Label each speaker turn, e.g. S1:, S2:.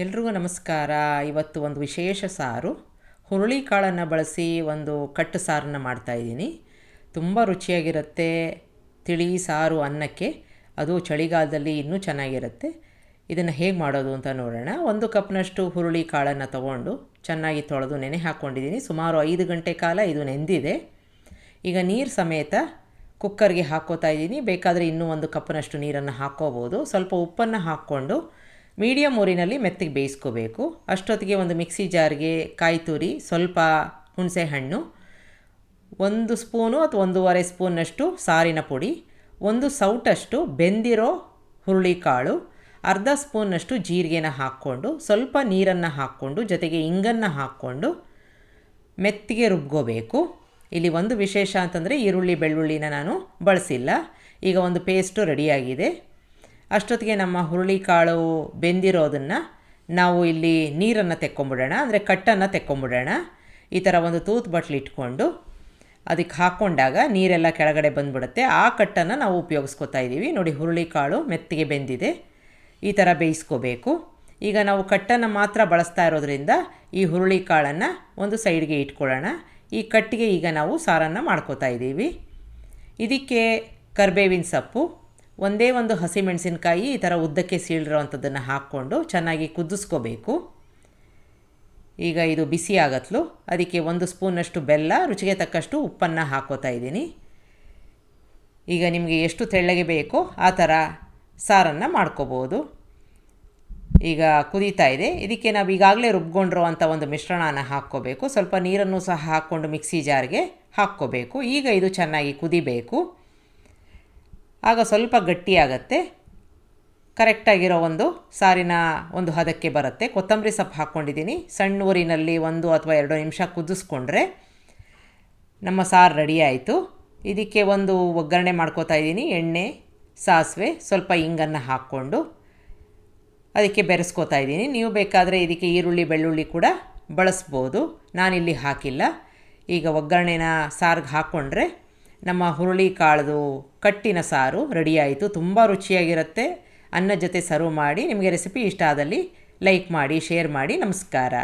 S1: ಎಲ್ರಿಗೂ ನಮಸ್ಕಾರ. ಇವತ್ತು ಒಂದು ವಿಶೇಷ ಸಾರು, ಹುರುಳಿಕಾಳನ್ನು ಬಳಸಿ ಒಂದು ಕಟ್ಟು ಸಾರನ್ನು ಮಾಡ್ತಾಯಿದ್ದೀನಿ. ತುಂಬ ರುಚಿಯಾಗಿರುತ್ತೆ. ತಿಳಿ ಸಾರು ಅನ್ನಕ್ಕೆ, ಅದು ಚಳಿಗಾಲದಲ್ಲಿ ಇನ್ನೂ ಚೆನ್ನಾಗಿರುತ್ತೆ. ಇದನ್ನು ಹೇಗೆ ಮಾಡೋದು ಅಂತ ನೋಡೋಣ. 1 ಕಪ್ನಷ್ಟು ಹುರುಳಿಕಾಳನ್ನು ತೊಗೊಂಡು ಚೆನ್ನಾಗಿ ತೊಳೆದು ನೆನೆ ಹಾಕ್ಕೊಂಡಿದ್ದೀನಿ. ಸುಮಾರು 5 ಗಂಟೆ ಕಾಲ ಇದು ನೆಂದಿದೆ. ಈಗ ನೀರು ಸಮೇತ ಕುಕ್ಕರ್ಗೆ ಹಾಕ್ಕೋತಾ ಇದ್ದೀನಿ. ಬೇಕಾದರೆ ಇನ್ನೂ 1 ಕಪ್ನಷ್ಟು ನೀರನ್ನು ಹಾಕ್ಕೋಬೋದು. ಸ್ವಲ್ಪ ಉಪ್ಪನ್ನು ಹಾಕ್ಕೊಂಡು ಮೀಡಿಯಮ್ ಊರಿನಲ್ಲಿ ಮೆತ್ತಗೆ ಬೇಯಿಸ್ಕೋಬೇಕು. ಅಷ್ಟೊತ್ತಿಗೆ ಒಂದು ಮಿಕ್ಸಿ ಜಾರ್ಗೆ ಕಾಯಿ ತುರಿ, ಸ್ವಲ್ಪ ಹುಣಸೆ ಹಣ್ಣು, 1 ಸ್ಪೂನು ಅಥವಾ 1.5 ಸ್ಪೂನ್ನಷ್ಟು ಸಾರಿನ ಪುಡಿ, 1 ಸೌಟಷ್ಟು ಬೆಂದಿರೋ ಹುರುಳಿಕಾಳು, ಅರ್ಧ ಸ್ಪೂನ್ನಷ್ಟು ಜೀರಿಗೆನ ಹಾಕ್ಕೊಂಡು ಸ್ವಲ್ಪ ನೀರನ್ನು ಹಾಕ್ಕೊಂಡು ಜೊತೆಗೆ ಇಂಗನ್ನು ಹಾಕ್ಕೊಂಡು ಮೆತ್ತಿಗೆ ರುಬ್ಕೋಬೇಕು. ಇಲ್ಲಿ ಒಂದು ವಿಶೇಷ ಅಂತಂದರೆ ಈರುಳ್ಳಿ ಬೆಳ್ಳುಳ್ಳಿನ ನಾನು ಬಳಸಿಲ್ಲ. ಈಗ ಒಂದು ಪೇಸ್ಟು ರೆಡಿಯಾಗಿದೆ. ಅಷ್ಟೊತ್ತಿಗೆ ನಮ್ಮ ಹುರುಳಿಕಾಳು ಬೆಂದಿರೋದನ್ನು ನಾವು ಇಲ್ಲಿ ನೀರನ್ನು ತೆಕ್ಕೊಂಬಿಡೋಣ, ಅಂದರೆ ಕಟ್ಟನ್ನು ತೆಕ್ಕೊಂಬಿಡೋಣ. ಈ ಥರ ಒಂದು ತೂತು ಬಟ್ಲು ಇಟ್ಕೊಂಡು ಅದಕ್ಕೆ ಹಾಕ್ಕೊಂಡಾಗ ನೀರೆಲ್ಲ ಕೆಳಗಡೆ ಬಂದುಬಿಡುತ್ತೆ. ಆ ಕಟ್ಟನ್ನು ನಾವು ಉಪಯೋಗಿಸ್ಕೊತಾ ಇದ್ದೀವಿ. ನೋಡಿ, ಹುರುಳಿಕಾಳು ಮೆತ್ತಿಗೆ ಬೆಂದಿದೆ. ಈ ಥರ ಬೇಯಿಸ್ಕೋಬೇಕು. ಈಗ ನಾವು ಕಟ್ಟನ್ನು ಮಾತ್ರ ಬಳಸ್ತಾ ಇರೋದ್ರಿಂದ ಈ ಹುರುಳಿಕಾಳನ್ನು ಒಂದು ಸೈಡ್ಗೆ ಇಟ್ಕೊಳ್ಳೋಣ. ಈ ಕಟ್ಟಿಗೆ ಈಗ ನಾವು ಸಾರನ್ನು ಮಾಡ್ಕೋತಾ ಇದ್ದೀವಿ. ಇದಕ್ಕೆ ಕರಿಬೇವಿನ ಸೊಪ್ಪು, ಒಂದೇ ಒಂದು ಹಸಿಮೆಣಸಿನಕಾಯಿ ಈ ಥರ ಉದ್ದಕ್ಕೆ ಸೀಳಿರೋ ಅಂಥದ್ದನ್ನು ಹಾಕ್ಕೊಂಡು ಚೆನ್ನಾಗಿ ಕುದಿಸ್ಕೋಬೇಕು. ಈಗ ಇದು ಬಿಸಿ ಆಗತ್ಲು. ಅದಕ್ಕೆ 1 ಸ್ಪೂನಷ್ಟು ಬೆಲ್ಲ, ರುಚಿಗೆ ತಕ್ಕಷ್ಟು ಉಪ್ಪನ್ನು ಹಾಕ್ಕೋತಾ ಇದ್ದೀನಿ. ಈಗ ನಿಮಗೆ ಎಷ್ಟು ತೆಳ್ಳಗೆ ಬೇಕೋ ಆ ಥರ ಸಾರನ್ನು ಮಾಡ್ಕೋಬೋದು. ಈಗ ಕುದೀತಾ ಇದೆ. ಇದಕ್ಕೆ ನಾವು ಈಗಾಗಲೇ ರುಬ್ಕೊಂಡಿರೋ ಅಂಥ ಒಂದು ಮಿಶ್ರಣನ ಹಾಕ್ಕೋಬೇಕು. ಸ್ವಲ್ಪ ನೀರನ್ನು ಸಹ ಹಾಕ್ಕೊಂಡು ಮಿಕ್ಸಿ ಜಾರ್ಗೆ ಹಾಕ್ಕೋಬೇಕು. ಈಗ ಇದು ಚೆನ್ನಾಗಿ ಕುದಿಬೇಕು. ಆಗ ಸ್ವಲ್ಪ ಗಟ್ಟಿಯಾಗತ್ತೆ. ಕರೆಕ್ಟಾಗಿರೋ ಒಂದು ಸಾರಿನ ಒಂದು ಹದಕ್ಕೆ ಬರುತ್ತೆ. ಕೊತ್ತಂಬರಿ ಸೊಪ್ಪು ಹಾಕ್ಕೊಂಡಿದ್ದೀನಿ. ಸಣ್ಣ ಊರಿನಲ್ಲಿ 1 ಅಥವಾ 2 ನಿಮಿಷ ಕುದಿಸ್ಕೊಂಡ್ರೆ ನಮ್ಮ ಸಾರು ರೆಡಿ ಆಯಿತು. ಇದಕ್ಕೆ ಒಂದು ಒಗ್ಗರಣೆ ಮಾಡ್ಕೋತಾ ಇದ್ದೀನಿ. ಎಣ್ಣೆ, ಸಾಸಿವೆ, ಸ್ವಲ್ಪ ಇಂಗನ್ನು ಹಾಕ್ಕೊಂಡು ಅದಕ್ಕೆ ಬೆರೆಸ್ಕೋತಾ ಇದ್ದೀನಿ. ನೀವು ಬೇಕಾದರೆ ಇದಕ್ಕೆ ಈರುಳ್ಳಿ ಬೆಳ್ಳುಳ್ಳಿ ಕೂಡ ಬಳಸ್ಬೋದು. ನಾನಿಲ್ಲಿ ಹಾಕಿಲ್ಲ. ಈಗ ಒಗ್ಗರಣೆನ ಸಾರಿಗೆ ಹಾಕ್ಕೊಂಡ್ರೆ ನಮ್ಮ ಹುರುಳಿಕಾಳದು ಕಟ್ಟಿನ ಸಾರು ರೆಡಿಯಾಯಿತು. ತುಂಬ ರುಚಿಯಾಗಿರುತ್ತೆ. ಅನ್ನದ ಜೊತೆ ಸರ್ವ್ ಮಾಡಿ. ನಿಮಗೆ ರೆಸಿಪಿ ಇಷ್ಟ ಆದಲ್ಲಿ ಲೈಕ್ ಮಾಡಿ, ಶೇರ್ ಮಾಡಿ. ನಮಸ್ಕಾರ.